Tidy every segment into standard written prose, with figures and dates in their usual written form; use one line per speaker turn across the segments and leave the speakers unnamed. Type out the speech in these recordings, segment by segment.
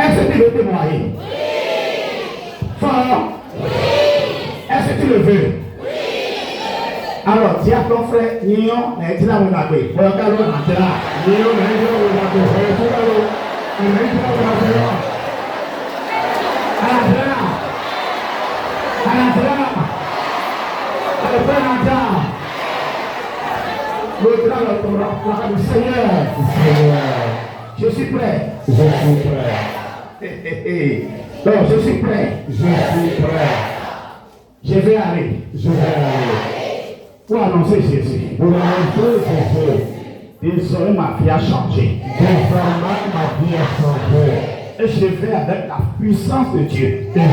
Est-ce que tu veux témoigner? Oui. Fort? Oui. Est-ce que tu le veux? Oui. Alors, dis à ton frère, Nyon, n'est-ce pas mon abbé? Voilà, Nyon, n'est-ce pas mon abbé? Seigneur, je suis prêt.
Je suis prêt.
Donc, je suis prêt.
Je suis prêt.
Je vais aller.
Je vais aller.
Pour annoncer Jésus.
Pour annoncer Jésus.
Désormais, ma vie a changé.
Désormais, ma vie a changé.
Et je vais avec la puissance de Dieu.
Et je vais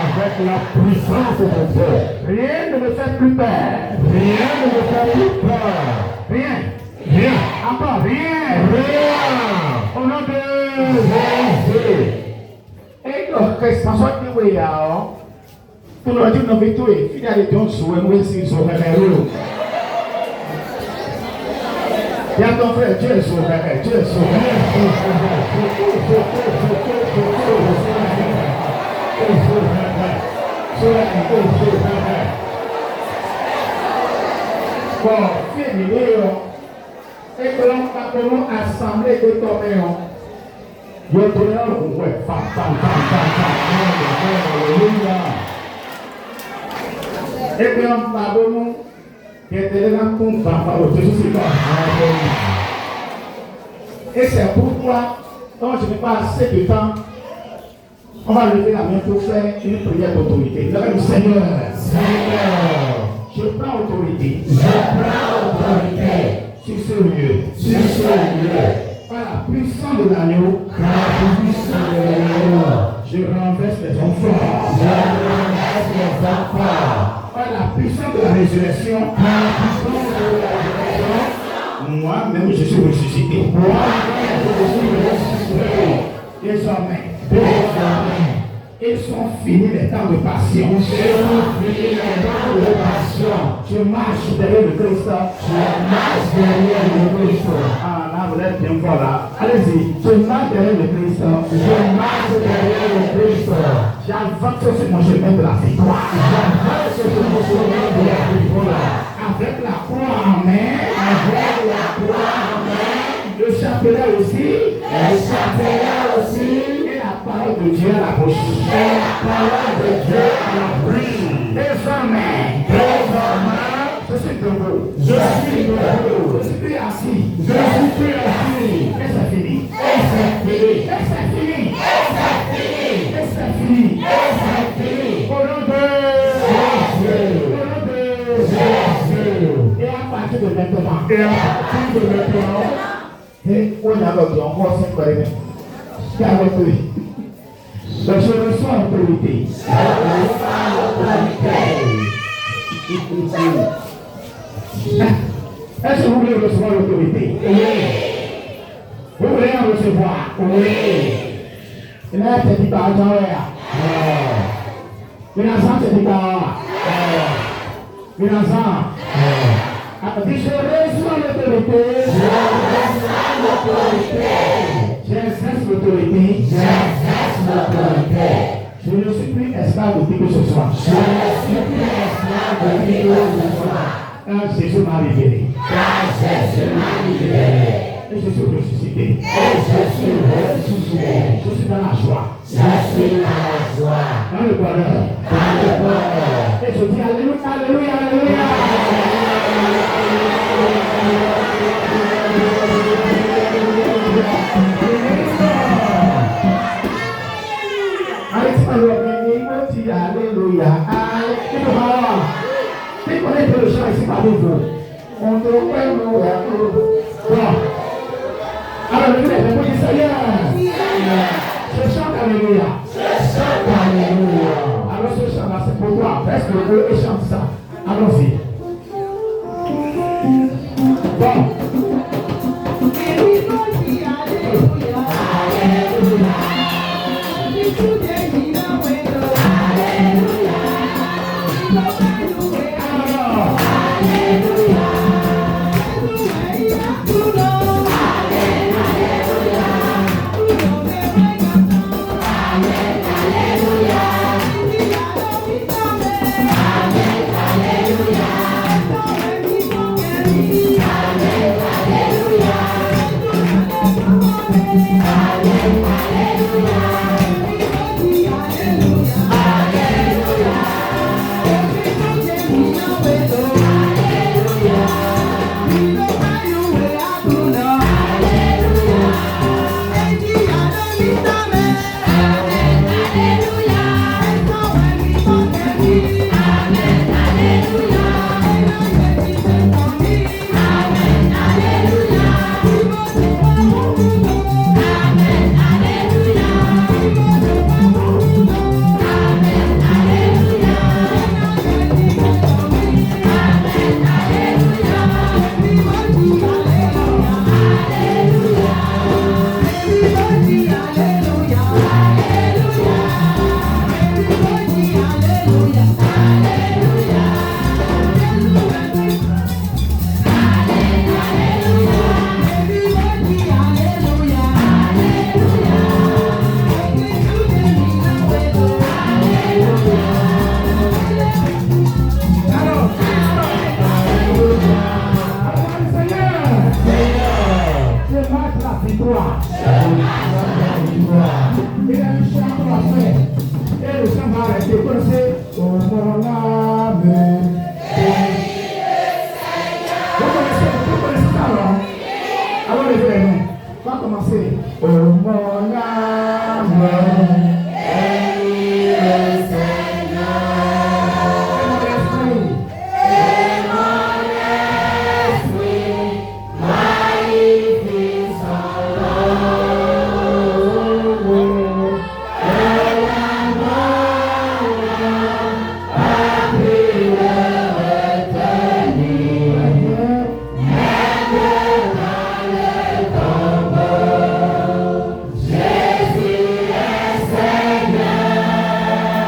avec la puissance de Dieu.
Rien ne me fait plus peur.
Rien ne me fait plus peur.
Rien.
Rien.
Encore rien.
Rien.
Au nom de
Jésus.
Et donc, qu'est-ce qu'on soit dit, oui, alors? Pour nous dire, nous vivons, fidélité, on souhaite, nous aussi, nous sommes heureux. Il y a ton frère, Dieu est sauveur, Dieu est sauveur. Bon, fini, et que l'on va comment assembler de ton maison. Yo tourne là, ouais, fam. Et que l'on va comment et c'est pourquoi, quand je n'ai pas assez de temps, on va lever la main pour faire une prière d'autorité. Là, le Seigneur, je prends autorité. Sur ce lieu. Par la puissance de l'agneau, je renverse les enfants. Par la puissance de la résurrection, moi-même je suis ressuscité. Désormais, ils sont finis les temps de passion. Je marche derrière le Christ. Ah, là, vous êtes bien fort là. Allez-y, je marche derrière le Christ. J'avance sur mon chemin de la victoire. Avec la croix en main. Le chapelet aussi. Et la parole de Dieu à la bouche. Désormais, je suis debout. Je suis plus assis. Et c'est fini. Au nom de et à partir de maintenant. Et on a l'autre encore 5 fois. Je reçois l'autorité. Est-ce que vous voulez recevoir l'autorité? Oui. Vous voulez en recevoir? Oui. Il y a des petits parents. Il y a des petits parents. Je reçois l'autorité. J'exerce l'autorité. Je ne suis plus esclave de qui que ce soit. Quand Jésus m'a libéré. Et je suis ressuscité. Je suis dans la joie. Dans le bonheur. Et je dis alléluia, alléluia, alléluia. Alléluia. Tu connais le chant ici parmi vous. On te remet nous. Alors, le Seigneur. Je chante alléluia. Alors, ce chant là, c'est pour toi. Reste le bleu et chante ça. Allons-y. Bon. commencer.
Oh mon âme, bénis le Seigneur. Et mon esprit magnifie son nom. Et la mort a pu le retenir. Même dans le tombeau, Jésus est Seigneur. Même dans le tombeau, Jésus est Seigneur. Oh mon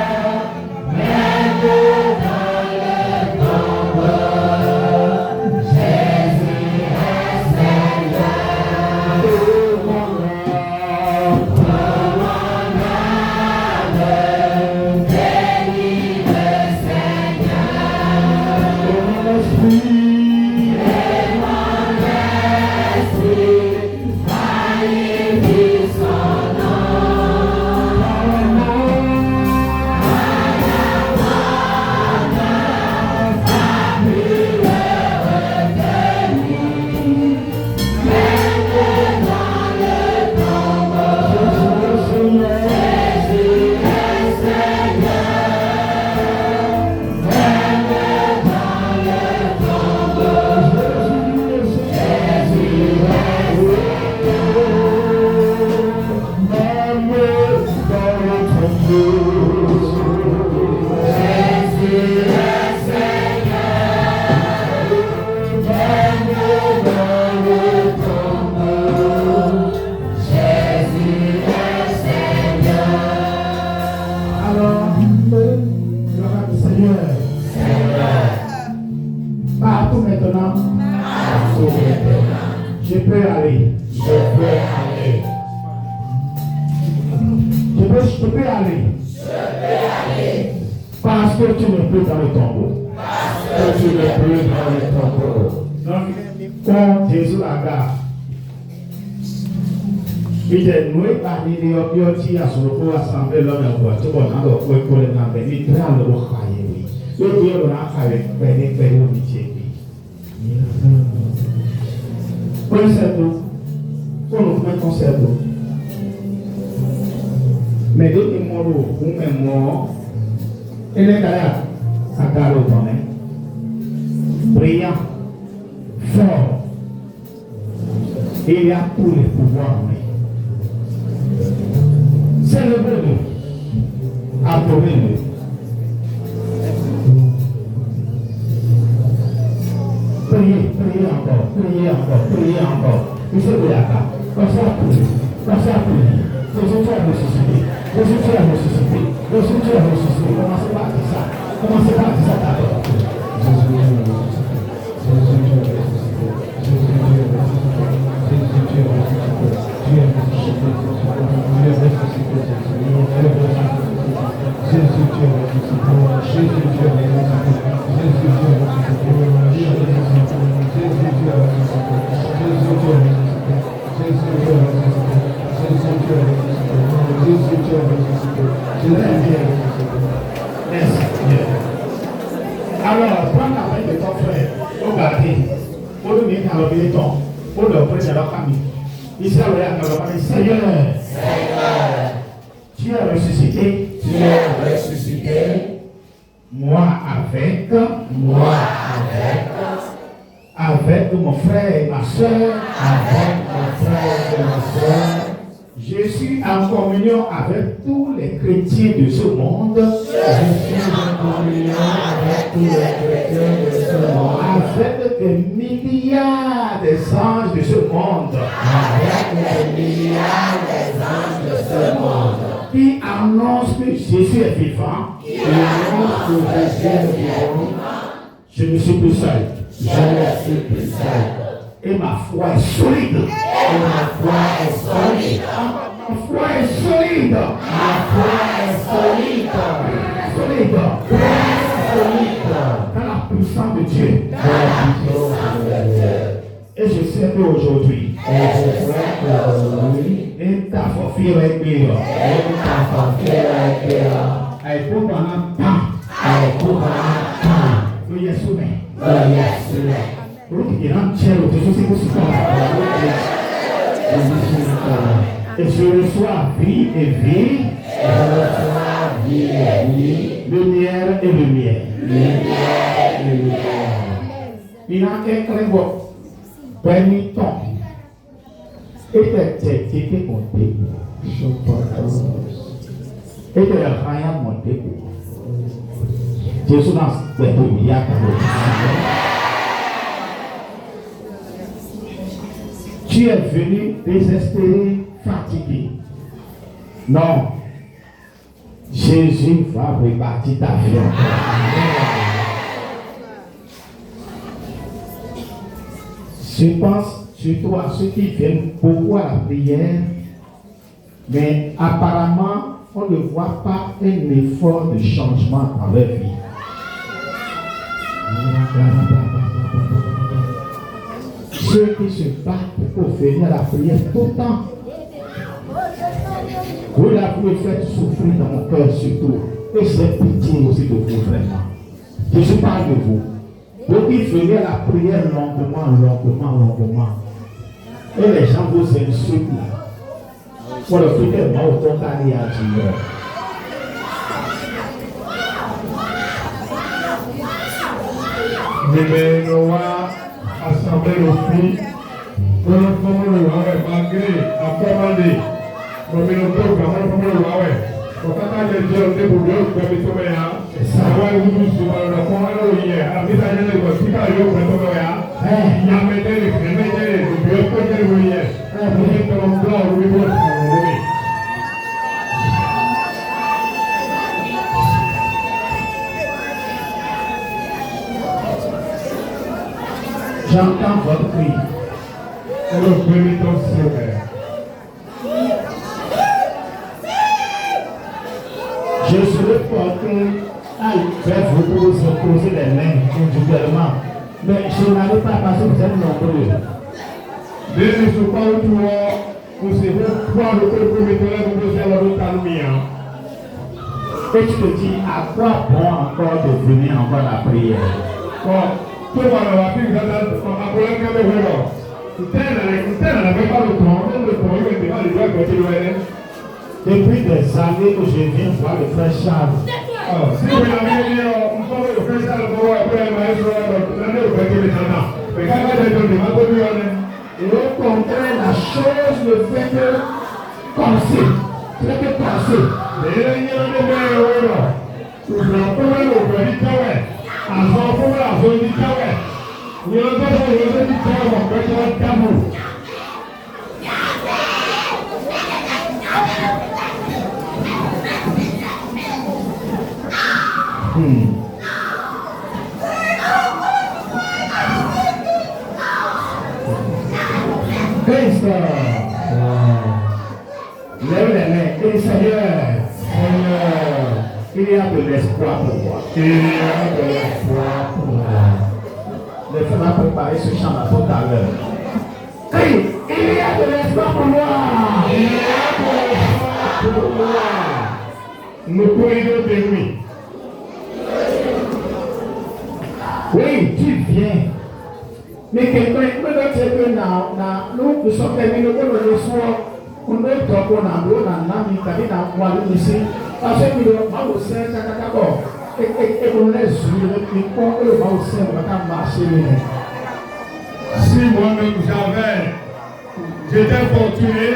âme, bénis le Seigneur. Mon esprit, et mon esprit magnifie son partout maintenant, je peux aller. Je peux aller. Parce que tu n'es plus dans le tombeau. Donc, quand Jésus la garde, il est noué par l'idée de Dieu à son repos assemblé l'homme et voix. Tout le monde a le point pour le nom de Dieu. Il prend le rocaille. Le Dieu de la avec Béné Péro Miché. Concerto. Qu'on nous fait concerto. Mais d'autres mots, ou même mots, il est derrière. À Garo Tomé. Brillant. Fort. Il y a tous les pouvoirs. Célébrez-le. Applaudez-le. Priez encore. Il se vous d'accord. Passez à prier. Jésus, tu as ressuscité. Commencez par dire ça. D'abord. Alors, prends la main de ton frère, au gardien, au lieu de le ton, au lieu de la famille. Israël a dit, Seigneur, tu es ressuscité. Moi avec mon frère et ma soeur. Je suis en communion avec tous les chrétiens de ce monde. Avec des milliards d'anges de ce monde. Qui annoncent que Jésus est vivant. Je ne suis plus seul. Et ma foi est solide. Ma foi est solide. Dans la puissance de Dieu. Et je sais qu'aujourd'hui, et ta forfait est meilleure. Et pour pendant temps. Et je reçois vie et vie. Lumière et lumière. Il a un clébot. Béniton. Et t'es monté. Et t'es rien monté. Jésus dans le pays. Tu es venu désespéré, fatigué. Non. Jésus va rebâtir ta vie. Je pense surtout à ceux qui viennent beaucoup à la prière, mais apparemment, on ne voit pas un effort de changement dans leur vie. Ceux qui se battent pour venir à la prière tout le temps. Vous l'avez fait souffrir dans mon cœur surtout. Et c'est pitié aussi de vous vraiment. Je parle de vous. Donc il venait à la prière longuement. Et les gens vous insultent là. Pour le fait que moi autant d'aller à Dieu.
Mais Noah assemblée le fils. Pour le moment, le roi malgré a commandé. Pour le moment, wakati ndio ndipo ndio kwa mitume ya sawa huyu na kwa leo ya amita yale kwa sika leo kwa mitume ya ya medele ndio kwa ndio ya ndio kwa mdomo ndio kwa
J'entends votre cri.
Le pénitentiaire.
Je serai porté à faire vous poser les mains individuellement. Mais je n'allais pas parce que vous êtes nombreux.
Desde su pautuo, você vai quando o prometeu que você ela não está no minha.
Et tu te dis, à quoi bon encore de venir encore la prière?
Tout le monde va faire a problème que le vélo. Interna n'avait pas le temps, même le temps, il va devoir continuer.
Depuis des années que je viens voir le frère Charles.
Si vous l'avez dit, on peut le frère Charles pour après le maître, l'année au fait qu'il est là. Mais quand il est donné, on va donner.
Et au contraire, la chose ne fait que penser. Fait que penser.
Mais il y a des meilleurs. Tu prends pour le petit cawé. Avant pour la zone du cawé. Il y a des petits cawé, on peut faire un tabou.
Christ, lève les mains et Seigneur, il y a de l'espoir pour moi.
Il y a de l'espoir pour moi.
Les frères m'ont préparé ce chant là tout à l'heure. Crie, il y a de l'espoir pour moi.
Il y a de l'espoir pour moi. Nous pourrions de lui.
Oui, tu viens. Mais quelqu'un peut dire que nous sommes terminés pour le soir. On doit être en Nami, ici. Parce que nous avons aussi d'abord. Et on laisse le pont et le va aussi, on va marcher.
Si moi-même j'étais fortuné,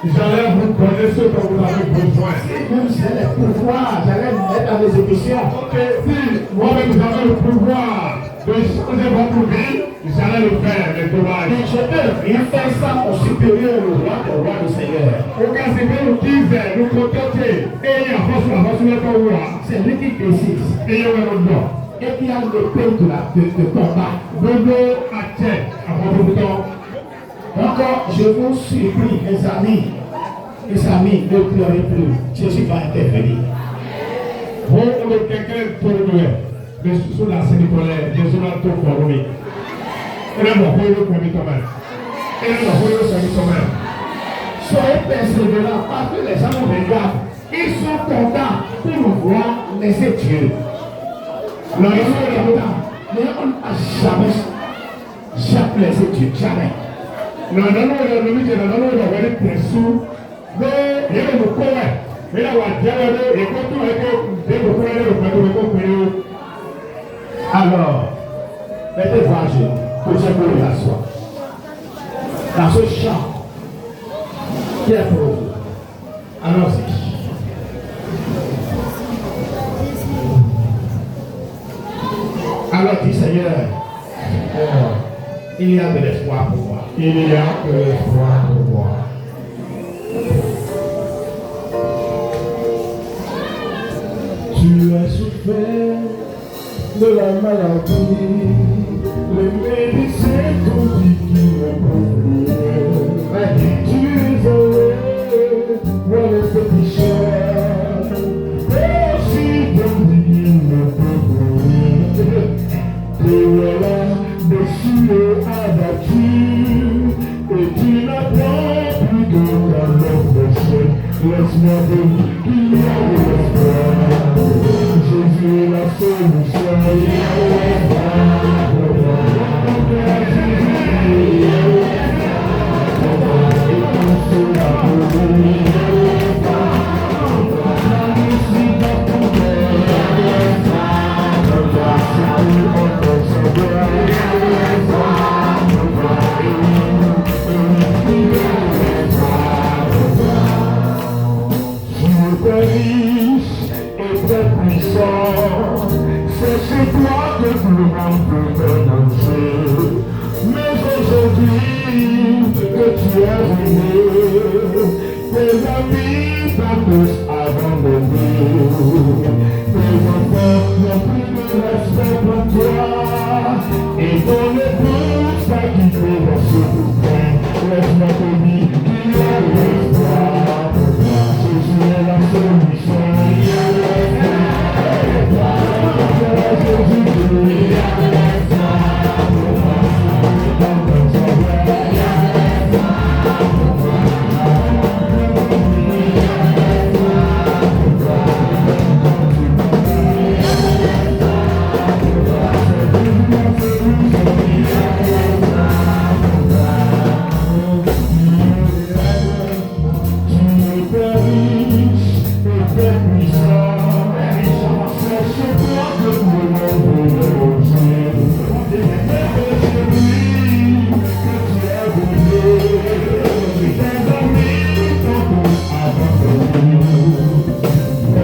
j'allais vous donner ce que vous avez besoin.
Même si j'allais pouvoir, j'allais me mettre dans les émissions.
Ok, si moi-même j'avais le pouvoir de changer votre vie, j'allais le faire, les dommages.
Mais je peux rien faire sans au supérieur, le roi du Seigneur.
Au cas où nous disait, nous contenter, et il y a force de pouvoir.
C'est lui qui décide.
Et il y a le nom.
Et puis il y a le pain de combat.
Bobo à tête, à votre temps.
Encore, je vous supplie, mes amis, ne pleurez plus. Jésus va intervenir.
Vous, quelqu'un pour nous, mais sous la Saint-Nicolas, Jésus va tout pour nous. Et là, vous pouvez le premier quand-même. Et là, vous pouvez le premier quand-même.
Soyez persévérants parce que les gens nous regardent. Ils sont contents pour nous voir laisser Dieu. Ils sont contents. Mais on n'a jamais laissé Dieu. Jamais.
Alors, mettez-vous à genoux, posez pour la soie. Dans ce chant, qui est pour vous? Allons-y. Alors, dis Seigneur, il y a de l'espoir pour moi.
Il y a de l'espoir pour moi.
Tu as souffert de la maladie, les médecins t'ont dit qu'il ne peut plus. Tu es allé voir les pécheurs, aussi t'ont dit qu'il ne peut plus. Te voilà déçu et abattu, et tu n'apprends plus que dans le péché. Laisse-moi te dire qu'il y a de l'espoir. Jésus est la solution. Il y a de l'espoir pour moi. Jésus, il y a de l'espoir pour moi. Et tout cela pour nous. Il y a de l'espoir pour toi. La musique va pour toi. Il y a de l'espoir pour toi. Si tu entends sa voix, il y a de l'espoir pour toi. Il y a de l'espoir pour toi. Tu es riche et très puissant, c'est chez toi que tout le monde peut mélanger. Mais aujourd'hui que tu es venu, tes amis t'ont tous abandonné. Tes enfants n'ont plus de respect pour toi, et ton épouse t'a quitté dans ce bouquin. Laisse-moi te dire qu'il y a de l'espoir pour toi. Jésus est la solution. Il y a de l'espoir pour toi. Jésus, il y a de l'espoir pour toi. Dans ta voix, il y a de l'espoir pour toi. Il y a de l'espoir pour toi. Il y a de l'espoir pour toi. Il y a de l'espoir pour toi. Tu es riche et très puissant, c'est chez toi que tout le monde peut loger. C'est chez lui que tu es venu, tes amis t'ont tous abandonné.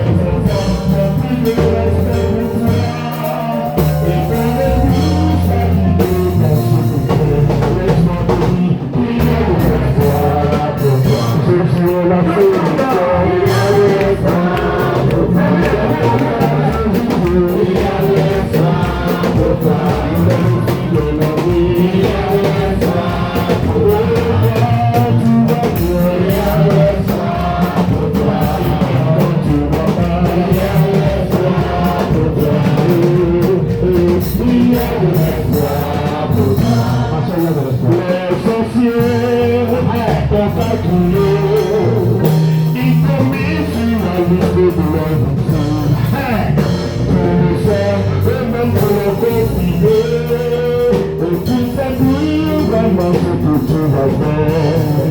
Tes enfants n'ont plus de respect pour toi, et ton épouse t'a quitté dans ce bouquet. Laisse-moi te dire qu'il y a de l'espoir pour toi. Jésus est la solution. Il y a de l'espoir pour toi. Il y a de l'espoir pour toi. Il est le fils de l'homme. Il y a de l'espoir pour toi. Tu vas bien. Il y a de l'espoir pour toi. Quand tu vas pas, il y a de l'espoir pour toi. Il y a de l'espoir pour toi. L'essentiel t'ont calculé. Ils t'ont mis sur la liste de leur vie. Pour le faire, eux-mêmes pour le continuer. Et tu sais plus vraiment ce que tu vas faire.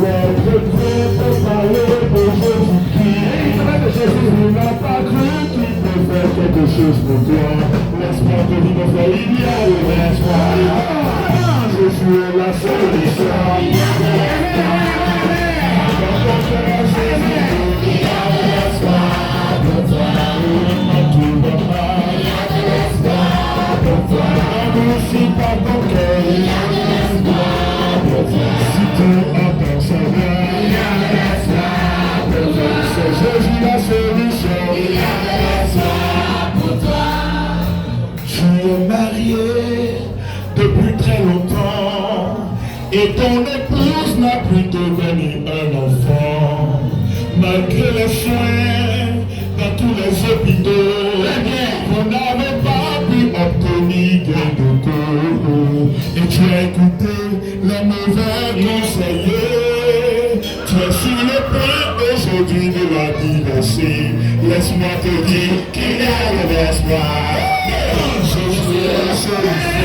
L'être Dieu peut parler de Jésus-Christ. Tu n'as pas cru qu'il peut faire quelque chose pour toi. Laisse-moi te dire, mon frère, il y a de l'espoir. Jésus est la solution. Il y a de l'espoir. Il y a de l'espoir pour toi. Tu ne vas pas. Il y a de l'espoir pour toi. N'adoucis pas ton cœur. Il y a de l'espoir pour toi. Si tu entends sa voix, il y a de l'espoir pour toi. C'est Jésus la solution. Il y a de l'espoir pour toi. Tu es marié depuis très longtemps, et ton épouse n'a plus devenu un enfant. Malgré les soins dans tous les hôpitaux, vous n'avez pas pu obtenir gain de cause. Et tu as écouté les mauvais conseillers. Tu es sur le point aujourd'hui de la divorcer. Laisse-moi te dire qu'il y a de l'espoir. Jésus est la solution.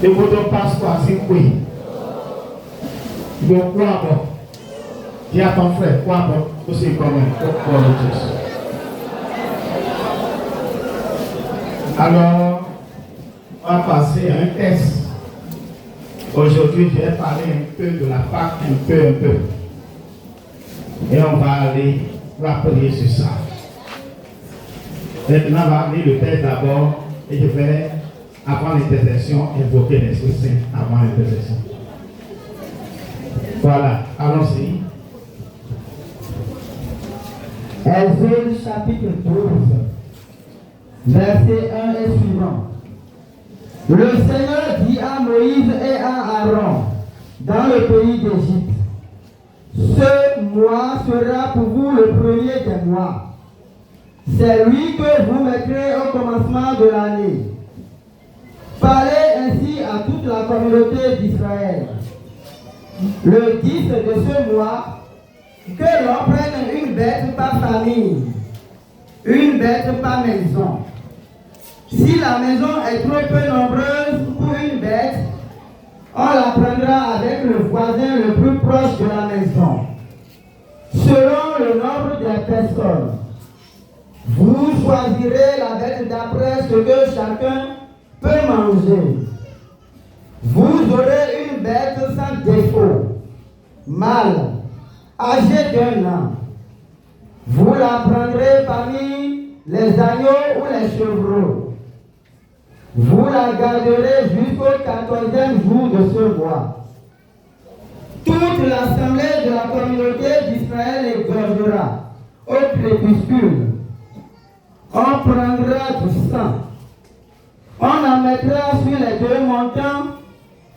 Devoto Pasqua si qui. Donc, quoi, dis à ton frère, quoi, aussi comme un Jésus. Alors, on va passer à un test. Aujourd'hui, je vais parler un peu de la Pâque, un peu. Et on va aller rappeler sur ça. Maintenant, on va lire le texte d'abord et je vais, avant l'intercession, invoquer l'Esprit Saint avant l'intercession. Voilà, allons-y.
Exode chapitre 12, verset 1 et suivant. Le Seigneur dit à Moïse et à Aaron dans le pays d'Égypte, ce mois sera pour vous le premier des mois. C'est lui que vous mettrez au commencement de l'année. Parlez ainsi à toute la communauté d'Israël. Le 10 de ce mois, que l'on prenne une bête par famille, une bête par maison. Si la maison est trop peu nombreuse pour une bête, on la prendra avec le voisin le plus proche de la maison, selon le nombre des personnes. Vous choisirez la bête d'après ce que chacun peut manger. Vous aurez une bête sans défaut, mâle, âgée d'1 an. Vous la prendrez parmi les agneaux ou les chevreaux. Vous la garderez jusqu'au 14e jour de ce mois. Toute l'assemblée de la communauté d'Israël égorgera au crépuscule. On prendra du sang. On en mettra sur les 2 montants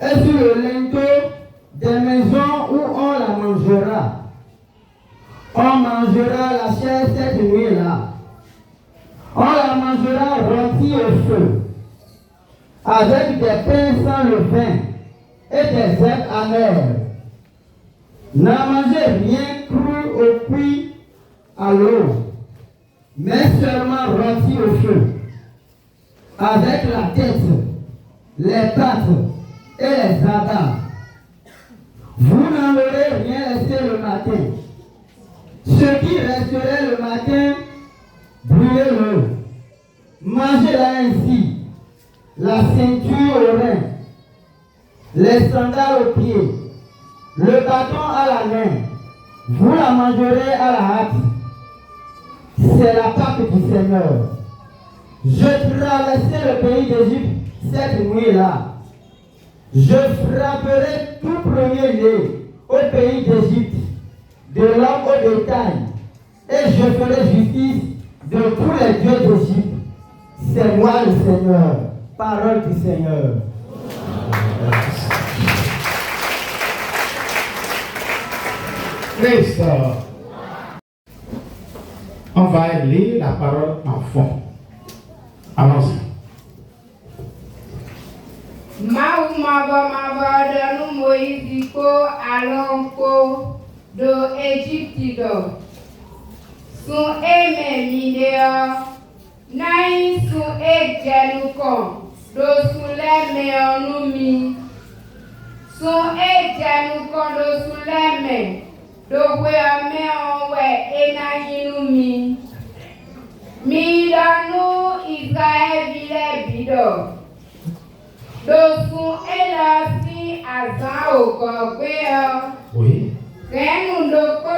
et sur le linteau des maisons où on la mangera. On mangera la chair cette nuit-là. On la mangera rôtie au feu, avec des pains sans levain et des herbes amères. N'en mangez rien cru au cuit à l'eau, mais seulement rôti au feu, avec la tête, les pattes et les abats. Vous n'en aurez rien laissé le matin. Ce qui resterait le matin, brûlez-le. Mangez-la ainsi. La ceinture au rein, les sandales aux pieds, le bâton à la main, vous la mangerez à la hâte. C'est la Pâque du Seigneur. Je traverserai le pays d'Égypte cette nuit-là. Je frapperai tout premier-né au pays d'Égypte, de l'homme au détail, et je ferai justice de tous les dieux d'Égypte. C'est moi le Seigneur. Parole du Seigneur.
Christ, on va lire la parole en fond. Allons-y.
Mava danu Moïse ko alonko do Egypte do. Sun eme mineo nai sun ejenukon do sun leme onumi. Sun ejenukon do sun leme do we ame onwe enayinumi. Mi danu Israel bile bido. Dosun elasi azan okogbe o.
Oui.
Renu doko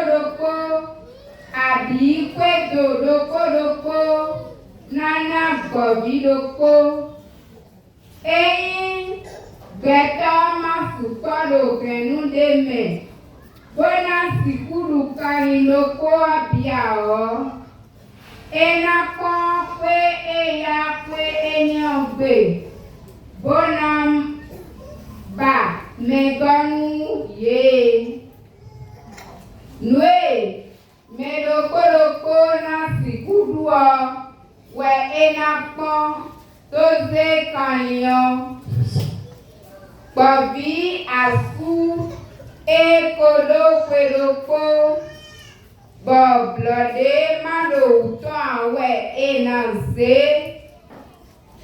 abi kwedo doko nana gobi doko. Eyin gbẹtọ masukodo kẹnu deme. Bona sikulu kari loko abiawo. Enakon pe eya pe enyogbe. Bonam ba meganu ye. Nue medoko na sikudua we enakon toze kanyo. Bobi asu e kodoko boblode mado uto awe enanse.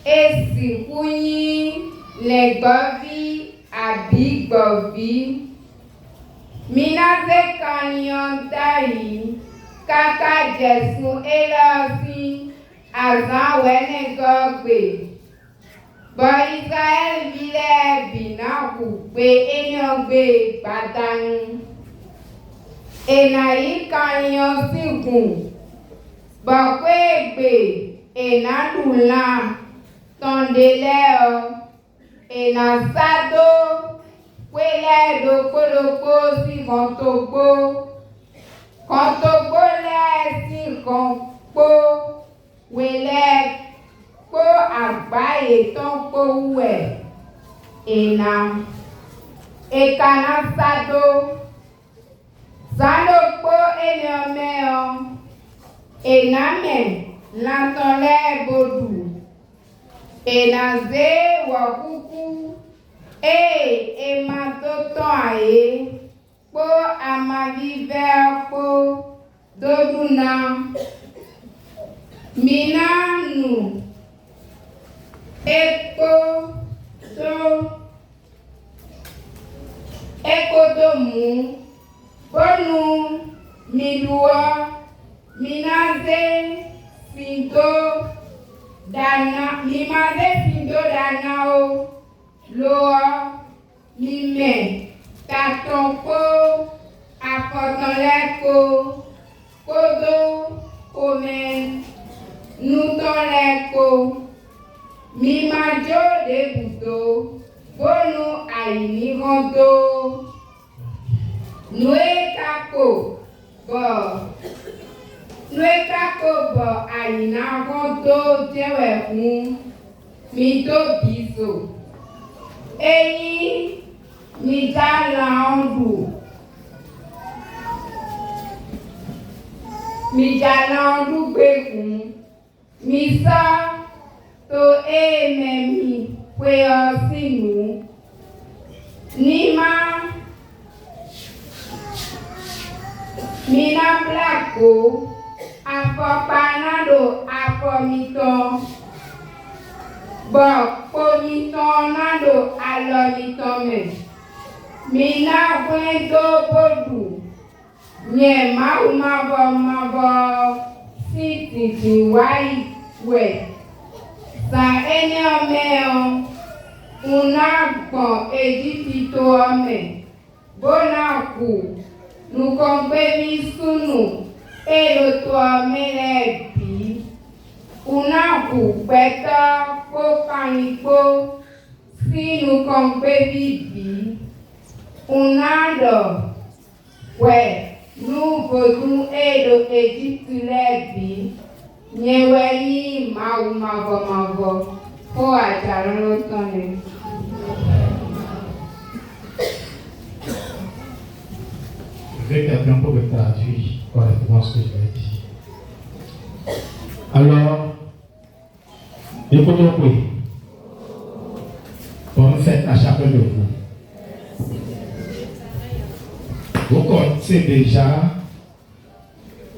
Esi kunyi le gbovi abi gbovi. Minaze kanyon dayi kaka jesun elosi azan wene gogbe. Bo Israel bile binaku pe enyogbe badanu. Enayi kanyon sigun. Bo kwegbe enadula. Tondeleo enasado kwele doko si kontogbo le si kan kpó wẹlẹ́ kpó àgbáyé tán kpó wẹ̀ ìnà ìkànnà sádó sádó kpó ènìyàn mẹ́ọ̀ ìnà mẹ́ lantɔlɛ bodu enaze wɔ kuku eye ematotɔ aye kpó amavivɛ kpó doduna minanu ekpo do mu bonu miluɔ minaze finto dana mimaze finto dana o loa mime tatonko akɔtɔlɛko kodo kome nutɔlɛko mimadzo debudo bonu ayinihɔdo nue kako bɔ. Nueka kobo ayina kodo jewe fún mi tó biso. Eyi mi já la ọdù. Mi já la ọdù gbé fún. Mi sá tó èèmẹ̀ mi pé ọ sínú. Ní má mi ná blako. Afɔpanado afɔmitɔn bɔ kpomitɔn nado alɔmitɔn mɛ mina ʋlɛ do bodu nye mawu mabɔ si titi wayi wɛ sa enyo mɛɔ una gbɔn Ejipito mɛ bona ku nukɔgbe mi sunu. Elotoa mele bi una gbẹtọ kó kanikó sínú kọ̀ǹpé bíbí una dọ̀ wẹ̀ nuvodu elo Egypt lẹ́bi nyewe ní mawu mavọmavọ kó àjàrà ló tán ni.
Je vais quelqu'un pour me traduire correctement ce que je vais dire. Alors, écoutez, bonne fête à chacun de vous. Vous connaissez déjà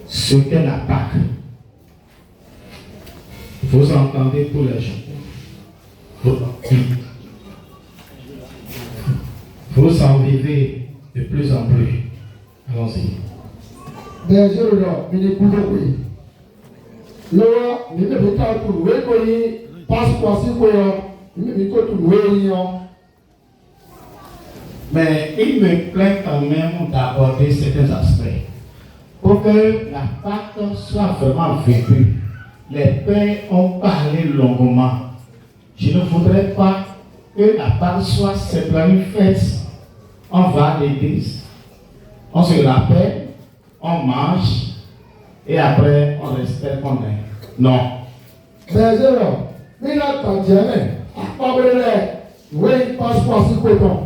ce qu'est la Pâque. Vous entendez tous les jours. Vous en vivez de plus en plus. Allons-y.
Bien sûr, mais les coups le ni ne peut pas tout louer quoi y passe quoi si quoi ni ne peut tout louer
Mais il me plaît quand même d'aborder certains aspects pour que la Pâque soit vraiment vécue. Les pères ont parlé longuement. Je ne voudrais pas que la Pâque soit simplement une fête. On va à l'église, on se rappelle, on mange et après on respecte qu'on est. Non.
Mais alors, mais là quand tu es pas vrai, oui passe quoi si quoi bon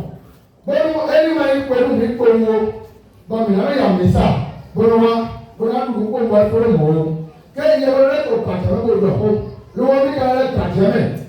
anyway quoi nous vite comme bon mais là il y a un message bon nous comme moi pour le mot que il y a le pas tu vas le voir le voir il y a le pas